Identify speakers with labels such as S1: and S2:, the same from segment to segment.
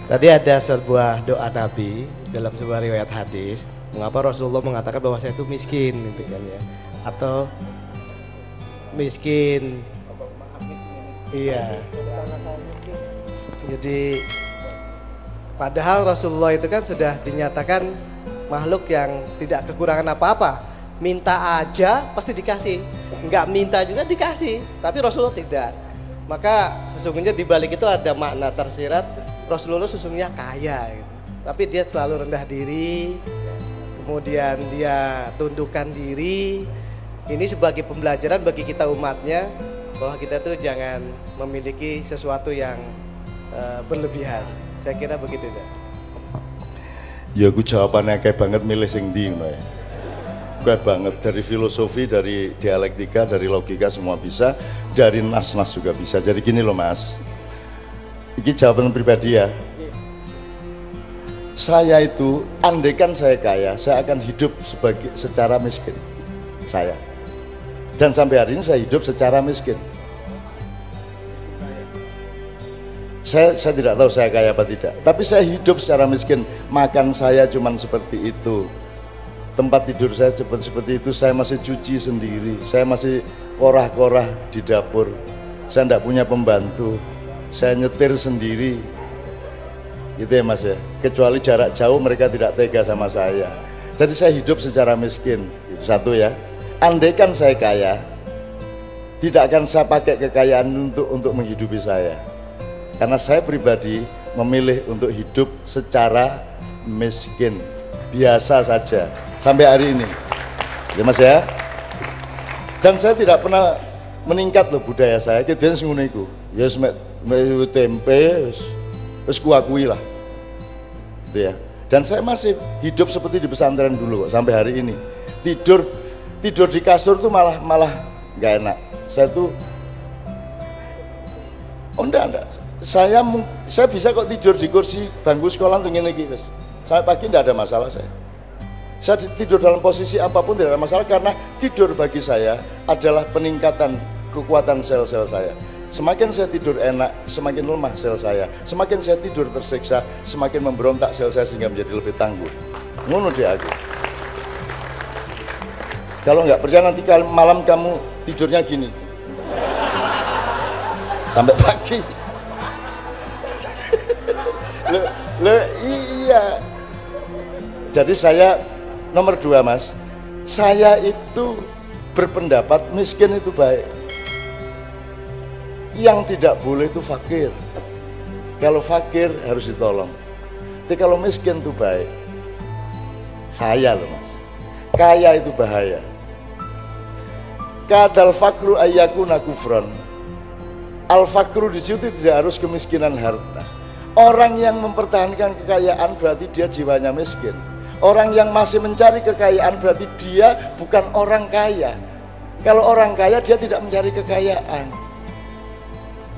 S1: Tadi ada sebuah doa Nabi dalam sebuah riwayat hadis, mengapa Rasulullah mengatakan bahwa saya itu miskin gitu kan ya. Atau miskin. Iya. Jadi padahal Rasulullah itu kan sudah dinyatakan makhluk yang tidak kekurangan apa-apa. Minta aja pasti dikasih. Enggak minta juga dikasih, tapi Rasulullah tidak. Maka sesungguhnya di balik itu ada makna tersirat, Rasulullah sesungguhnya kaya gitu. Tapi dia selalu rendah diri, kemudian dia tundukkan diri. Ini sebagai pembelajaran bagi kita umatnya, bahwa kita tuh jangan memiliki sesuatu yang berlebihan. Saya kira begitu ya.
S2: Ya gue jawabannya kayak banget milih sing ndi ngono ya. Kayak banget dari filosofi, dari dialektika, dari logika semua bisa, dari nas-nas juga bisa. Jadi gini loh Mas. Ini jawaban pribadi ya. Saya itu, andaikan saya kaya, saya akan hidup secara miskin. Saya. Dan sampai hari ini saya hidup secara miskin. Saya tidak tahu saya kaya apa tidak. Tapi saya hidup secara miskin. Makan saya cuman seperti itu. Tempat tidur saya seperti itu. Saya masih cuci sendiri. Saya masih korah-korah di dapur. Saya tidak punya pembantu. Saya nyetir sendiri, gitu ya Mas ya. Kecuali jarak jauh mereka tidak tega sama saya. Jadi saya hidup secara miskin. Itu satu ya. Andaikan saya kaya, tidak akan saya pakai kekayaan untuk menghidupi saya. Karena saya pribadi memilih untuk hidup secara miskin, biasa saja sampai hari ini, ya Mas ya. Dan saya tidak pernah meningkat loh budaya saya. Kita ngono iku. Ya tempe, terus kuakui lah, gitu ya. Dan saya masih hidup seperti di pesantren dulu kok, sampai hari ini. Tidur di kasur tuh malah nggak enak. Saya tuh, enggak. Saya bisa kok tidur di kursi bangku sekolah tuh ngene iki, Mas. Sampai pagi enggak ada masalah saya. Saya tidur dalam posisi apapun tidak ada masalah, karena tidur bagi saya adalah peningkatan kekuatan sel-sel saya. Semakin saya tidur enak, semakin lemah sel saya. Semakin saya tidur tersiksa, semakin memberontak sel saya sehingga menjadi lebih tangguh. Ngono dia aku. Kalau nggak percaya nanti malam kamu tidurnya gini sampai pagi. Iya. Jadi saya nomor 2 Mas, saya itu berpendapat miskin itu baik. Yang tidak boleh itu fakir. Kalau fakir harus ditolong. Tapi kalau miskin itu baik. Saya loh Mas, kaya itu bahaya. Kadal fakru ayyakuna kufron. Al fakru di situ tidak harus kemiskinan harta. Orang yang mempertahankan kekayaan berarti dia jiwanya miskin. Orang yang masih mencari kekayaan berarti dia bukan orang kaya. Kalau orang kaya dia tidak mencari kekayaan.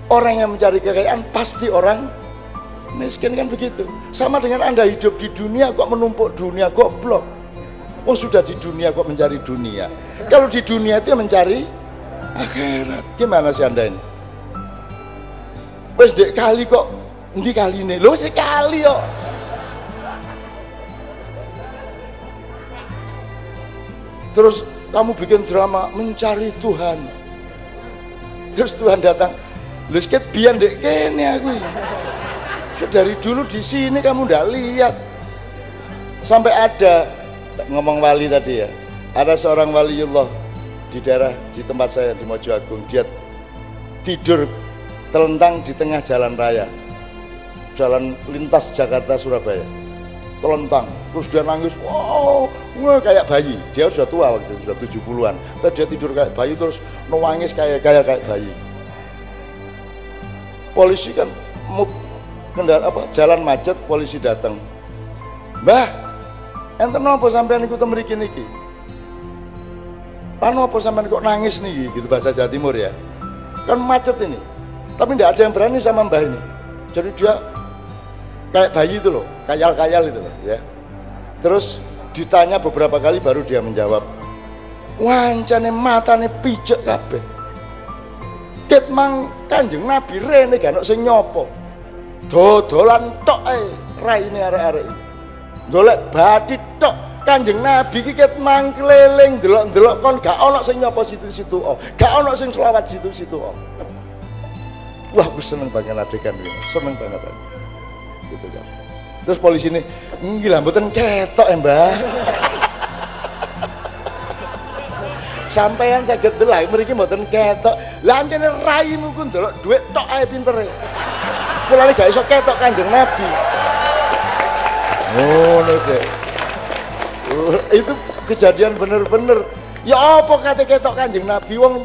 S2: Orang yang mencari kekayaan pasti orang miskin, kan begitu. Sama dengan Anda hidup di dunia kok menumpuk dunia, goblok. Oh sudah di dunia kok mencari dunia. Kalau di dunia itu mencari akhirat. Gimana sih Anda ini? Wes dek kali kok, ini kali ini, lo sekali kok. Terus kamu bikin drama mencari Tuhan. Terus Tuhan datang, lu sikit biar dek kene aku. Dari dulu di sini kamu ndak lihat. Sampai ada ngomong wali tadi ya. Ada seorang waliullah di daerah di tempat saya di Mojo Agung, dia tidur telentang di tengah jalan raya. Jalan lintas Jakarta Surabaya. Telentang, terus dia nangis, wow, kayak bayi. Dia sudah tua waktu itu, sudah 70-an. Tapi dia tidur kayak bayi, terus nangis kayak bayi. Polisi kan jalan macet, polisi datang. Mbah, enten napa sampean ikut mriki niki? Lan napa sampean kok nangis nih, gitu bahasa Jawa Timur ya. Kan macet ini. Tapi tidak ada yang berani sama mbah ini. Jadi dia kayak bayi itu loh, kayal-kayal itu loh ya. Terus ditanya beberapa kali baru dia menjawab. Wancane matane pijek kabeh. Ket mang Kanjeng Nabi rene gak ono sing nyopo. dodolan tok ae raine arek-arek. Golek bathi tok. Kanjeng Nabi iki ket mangkeliling delok-delok kon gak ono sing nyapa situ-situ. Gak ono sing selawat situ-situ. Wah, aku seneng banget adegan iki. Seneng banget. Gitu kan. Terus polisi ini, gila mboten ketok Mbah. Sampeyan saged delok mriki mboten ketok. Lah anjene raimu ku ndelok dhuwit tok ae pintere. Mulane gak iso ketok Kanjeng Nabi. Ngono kek. Itu kejadian bener-bener. Ya apa kate ketok Kanjeng Nabi wong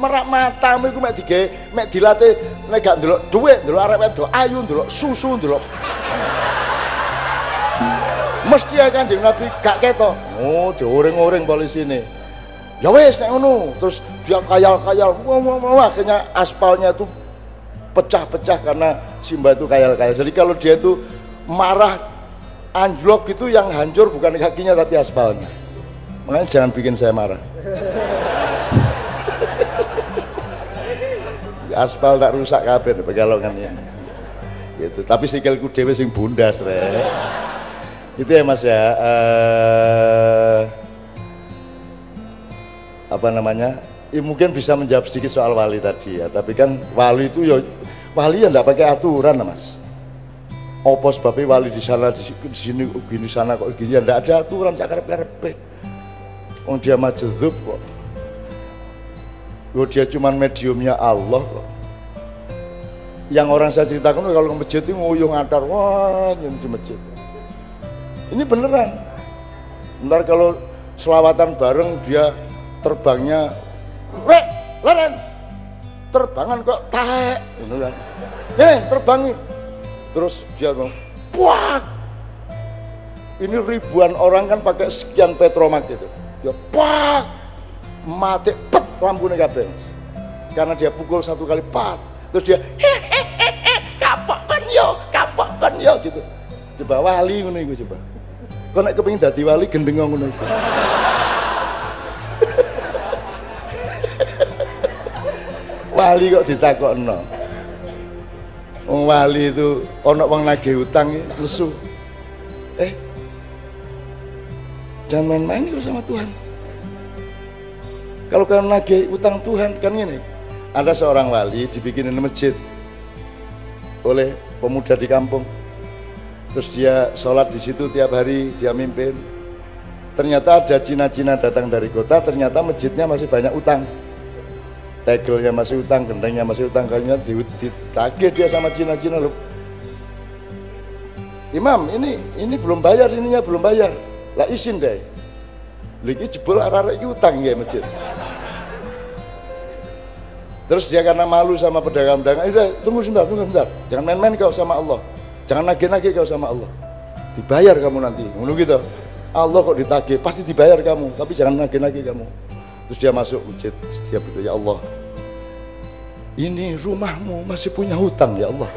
S2: merak matamu iku mek digawe mek dilatih nek gak ndelok dhuwit, ndelok arek wedok ayu, ndelok susu, ndelok mesti ya Kanjeng Nabi gak ketok. Oh, dioring-oring polisi ini. Ya wes nek ngono, terus dia kayal-kayal. Wah, akhirnya aspalnya itu pecah-pecah karena si Mbak itu kayal-kayal. Jadi kalau dia itu marah anjlok itu yang hancur bukan kakinya tapi aspalnya. Makanya jangan bikin saya marah. Aspal tak rusak kabeh pegalongan ini. Gitu. Tapi sikilku dhewe sing bundas rek. Itu ya Mas ya. Apa namanya? Ya, mungkin bisa menjawab sedikit soal wali tadi ya. Tapi kan wali itu ya wali ya enggak pakai aturan Mas. Apa sebabnya wali di sana di sini gini sana kok gini ya enggak ada aturan sak karep-karepe. Wong dia majdzub kok. Loh, dia cuman mediumnya Allah kok. Yang orang saya ceritakan kalau ke masjid itu nguyuh ngatar, wah di masjid. Ini beneran. Ntar kalau selawatan bareng dia terbangnya, leren, terbangan kok taek, gitu kan? Terbangi. Terus dia ngomong, wah, ini ribuan orang kan pakai sekian petromak gitu. Ya, wah, mati, pet lampunya kabeh. Karena dia pukul satu kali pat, terus dia kapok kan yo gitu. Coba wali ngono iku coba. Kok nek kepengin dadi wali gendeng ngono iku. Wali kok ditakokno. Wong wali itu ana wong nagih utang lesu. Jangan main-main kok sama Tuhan. Kalau kalian nagih utang Tuhan kan gini. Ada seorang wali dibikinin masjid oleh pemuda di kampung. Terus dia sholat di situ tiap hari, dia mimpin. Ternyata ada Cina-Cina datang dari kota, ternyata masjidnya masih banyak utang. Tegelnya masih utang, gendengnya masih utang, kayaknya ditagih dia sama Cina-Cina loh. Imam, ini belum bayar, ininya belum bayar. Lah izin deh. Lagi jebol arah-arah utang ya masjid. Terus dia karena malu sama pedagang-pedagang, udah tunggu sebentar, jangan main-main kau sama Allah, jangan nagih-nagih kau sama Allah, dibayar kamu nanti, ngono gitu. Allah kok ditagih, pasti dibayar kamu, tapi jangan nagih-nagih kamu. Terus dia masuk masjid, dia berdoa, ya Allah, ini rumahmu masih punya hutang ya Allah.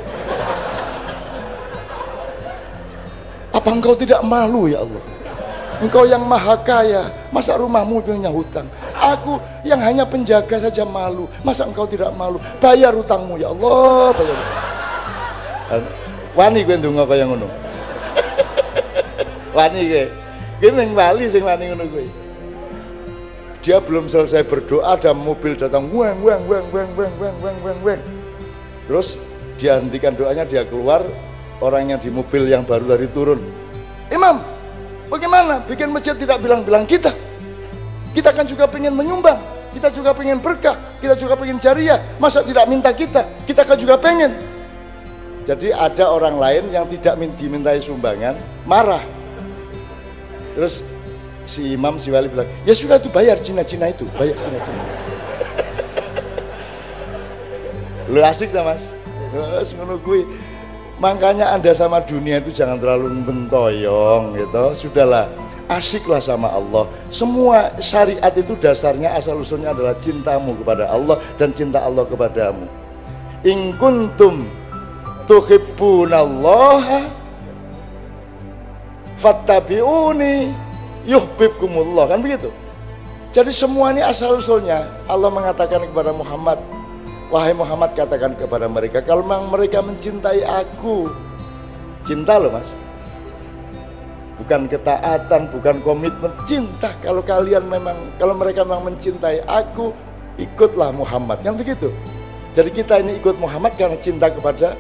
S2: Apa engkau tidak malu ya Allah? Engkau yang maha kaya, masa rumahmu punya hutang? Aku yang hanya penjaga saja malu, masa engkau tidak malu? Bayar hutangmu ya Allah, bayar. Wani gue ndonga kaya ngono. Wani gue ning wali sing wani ngono gue. Dia belum selesai berdoa, ada mobil datang, weng. Terus dia hentikan doanya, dia keluar, orang yang di mobil yang baru dari turun. Imam, bagaimana bikin masjid tidak bilang-bilang kita? Kita kan juga pengen menyumbang, kita juga pengen berkah, kita juga pengen jariah. Masa tidak minta kita? Kita kan juga pengen. Jadi ada orang lain yang tidak dimintai sumbangan, marah. Terus si imam, si wali bilang, ya sudah tuh bayar Cina-Cina itu, bayar Cina-Cina. Lu asik dah Mas, ngono gue. Makanya Anda sama dunia itu jangan terlalu mentoyong gitu. Sudahlah, asiklah sama Allah. Semua syariat itu dasarnya asal usulnya adalah cintamu kepada Allah dan cinta Allah kepadamu. In kuntum tuhibbunallaha fattabi'uni yuhibbukumullah, kan begitu. Jadi semua ini asal usulnya Allah mengatakan kepada Muhammad, Wahai Muhammad, katakan kepada mereka, kalau memang mereka mencintai aku, cinta loh mas, bukan ketaatan, bukan komitmen, cinta. Kalau mereka memang mencintai aku, ikutlah Muhammad, kan begitu. Jadi kita ini ikut Muhammad karena cinta kepada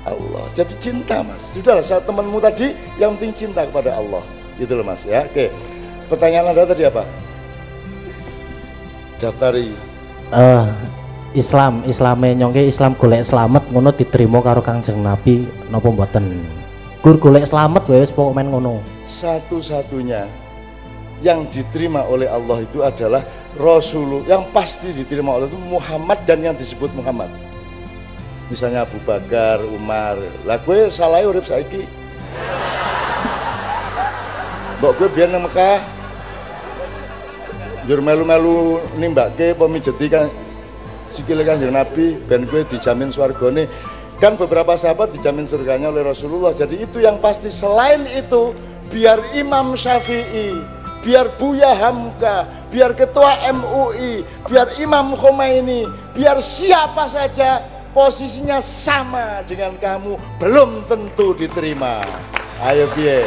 S2: Allah. Jadi cinta mas. Sudahlah, saya temanmu tadi, yang penting cinta kepada Allah. Gitu loh mas ya. Oke. Pertanyaan Anda tadi apa? Daftari.
S3: Islame nyongke Islam golek slamet ngono diterima karo Kangjeng Nabi napa mboten? Gur golek slamet wis pokok men ngono.
S2: Satu-satunya yang diterima oleh Allah itu adalah Rasulullah, yang pasti diterima oleh itu Muhammad dan yang disebut Muhammad. Misalnya Abu Bakar, Umar. Lah gue salah urip saiki. Mbok gue biyen nang Mekah. Njur melu-melu nimbake pemijeti kan sikile Kanjeng Nabi ben gue dijamin swargane. Kan beberapa sahabat dijamin surganya oleh Rasulullah. Jadi itu yang pasti. Selain itu, biar Imam Syafi'i, biar Buya Hamka, biar Ketua MUI, biar Imam Khomeini, biar siapa saja posisinya sama dengan kamu, belum tentu diterima. Ayo piye.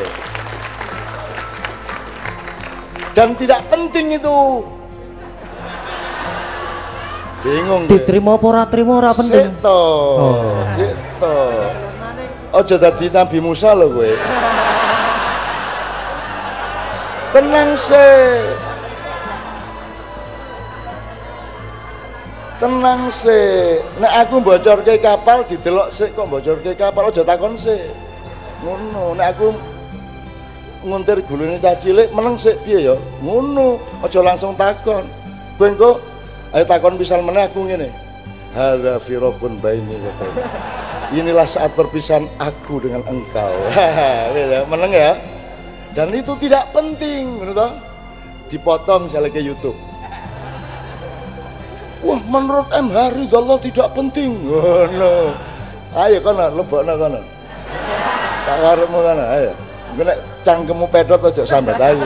S2: Dan tidak penting itu. Bingung
S3: diterima apa ora trima ora penting.
S2: Seto. Seto. Ojo dadi Nabi Musa lho kowe. Tenang sih. Nek aku bocorke kapal didelok sik kok bocorke kapal, aja takon sik. Ngono. Nek aku nguntir gulune cah cilik meneng sik piye ya? Ngono. Aja langsung takon. Kowe engko ayo takon pisal meneh aku ngene. Hadza firaqun baini wa baini. Inilah saat perpisahan aku dengan engkau. Ya, meneng ya. Dan itu tidak penting, ngono toh? Dipotong misalnya ke YouTube. Wah, menurut MH ridho Allah tidak penting. Ngono. Ayo kono lebokno kono. Tak karepmu kono, ayo. Nek cangkemmu pedot aja sambat aku.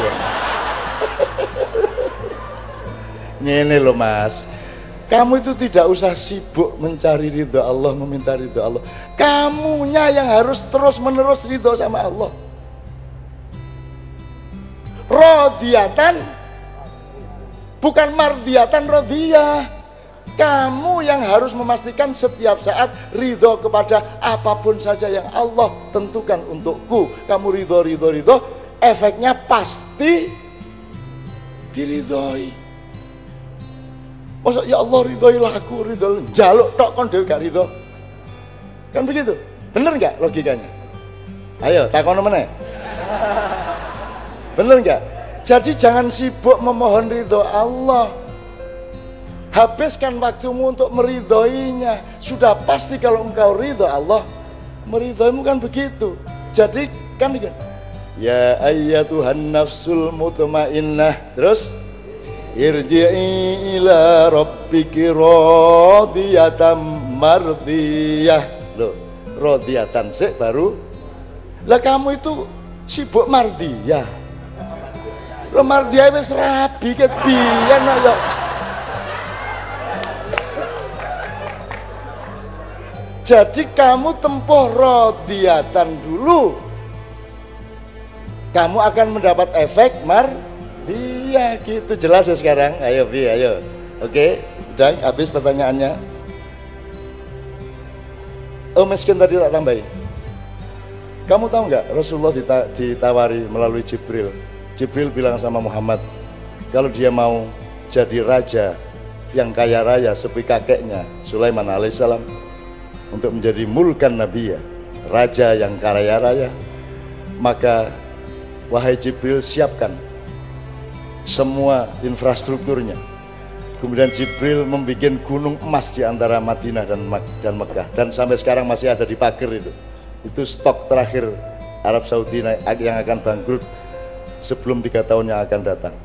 S2: Ngene lho Mas, kamu itu tidak usah sibuk mencari ridho Allah, meminta ridho Allah. Kamunya yang harus terus menerus ridho sama Allah. Rodiyatan, bukan mardiyatan, rodiyah. Kamu yang harus memastikan setiap saat ridho kepada apapun saja yang Allah tentukan untukku. Kamu ridho, efeknya pasti diridhoi. Masa ya Allah ridhoilah aku, ridho jaluk tok kon dhewe gak ridho. Kan begitu? Bener enggak logikanya? Ayo takon meneh. Bener enggak? Jadi jangan sibuk memohon ridho Allah. Habiskan waktumu untuk meridhoinya. Sudah pasti kalau engkau ridho Allah, meridhoimu kan begitu. Jadi kan begitu. Ya ayyatuhan nafsul mutmainnah. Terus irji'i ila rabbiki radiyatan mardiyah. Loh, radiyatan sik baru. Lah kamu itu sibuk mardiyah. Lo mardiyah wis rabi ket biyen ya. Jadi kamu tempuh radiyatan dulu. Kamu akan mendapat efek mardiyah gitu. Jelas ya sekarang? Ayo Bi, ayo. Oke, udah habis pertanyaannya. Oh miskin tadi tak tambahin. Kamu tahu nggak Rasulullah ditawari melalui Jibril. Jibril bilang sama Muhammad, kalau dia mau jadi raja yang kaya raya seperti kakeknya Sulaiman alaihissalam, untuk menjadi mulkan Nabi ya, raja yang kaya raya, maka wahai Jibril siapkan semua infrastrukturnya. Kemudian Jibril membuat gunung emas di antara Madinah dan Mekah, dan sampai sekarang masih ada di pagar itu. Itu stok terakhir Arab Saudi yang akan bangkrut sebelum 3 tahun yang akan datang.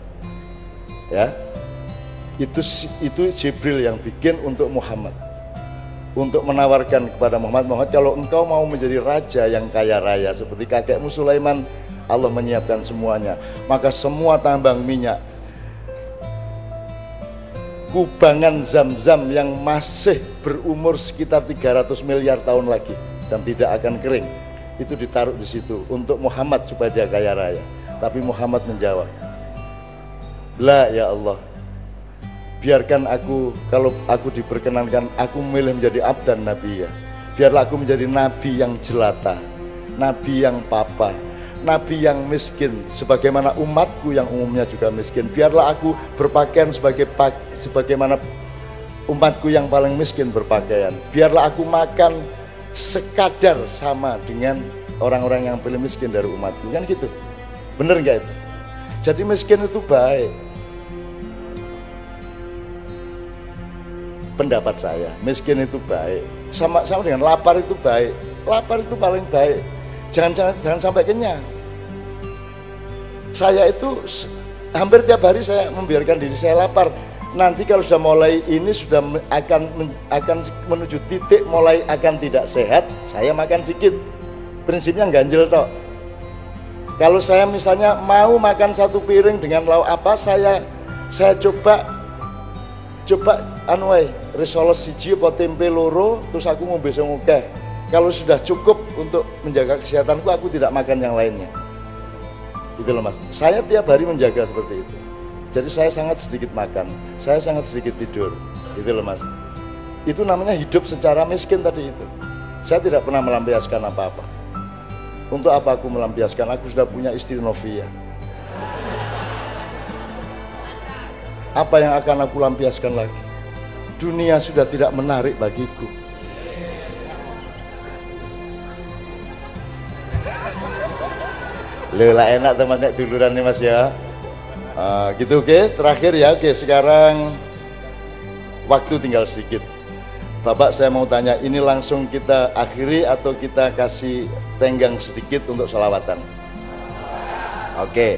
S2: Ya, itu Jibril yang bikin untuk Muhammad, untuk menawarkan kepada Muhammad, kalau engkau mau menjadi raja yang kaya raya seperti kakekmu Sulaiman, Allah menyiapkan semuanya. Maka semua tambang minyak kubangan Zam-Zam yang masih berumur sekitar 300 miliar tahun lagi dan tidak akan kering, itu ditaruh di situ untuk Muhammad supaya dia kaya raya. Tapi Muhammad menjawab, "La ya Allah, biarkan aku, kalau aku diperkenankan, aku memilih menjadi abdan nabi ya. Biarlah aku menjadi nabi yang jelata, nabi yang papa, nabi yang miskin, sebagaimana umatku yang umumnya juga miskin. Biarlah aku berpakaian sebagaimana umatku yang paling miskin berpakaian. Biarlah aku makan sekadar sama dengan orang-orang yang paling miskin dari umatku." Kan gitu, bener nggak itu? Jadi miskin itu baik. Pendapat saya, miskin itu baik. Sama dengan lapar itu baik. Lapar itu paling baik. Jangan sampai kenyang. Saya itu hampir tiap hari saya membiarkan diri saya lapar. Nanti kalau sudah mulai ini sudah akan menuju titik mulai akan tidak sehat, saya makan dikit. Prinsipnya ganjel toh. Kalau saya misalnya mau makan satu piring dengan lauk apa, saya coba risoles siji apa tempe loro, terus aku ngombe sing akeh. Kalau sudah cukup untuk menjaga kesehatanku, aku tidak makan yang lainnya. Itu loh Mas. Saya tiap hari menjaga seperti itu. Jadi saya sangat sedikit makan, saya sangat sedikit tidur. Itu loh Mas. Itu namanya hidup secara miskin tadi itu. Saya tidak pernah melampiaskan apa-apa. Untuk apa aku melampiaskan? Aku sudah punya istri Novia. Apa yang akan aku lampiaskan lagi? Dunia sudah tidak menarik bagiku. Lelah enak teman nek duluran nih Mas ya. Gitu oke. Terakhir ya, oke. Sekarang waktu tinggal sedikit. Bapak saya mau tanya, ini langsung kita akhiri atau kita kasih tenggang sedikit untuk sholawatan? Oke.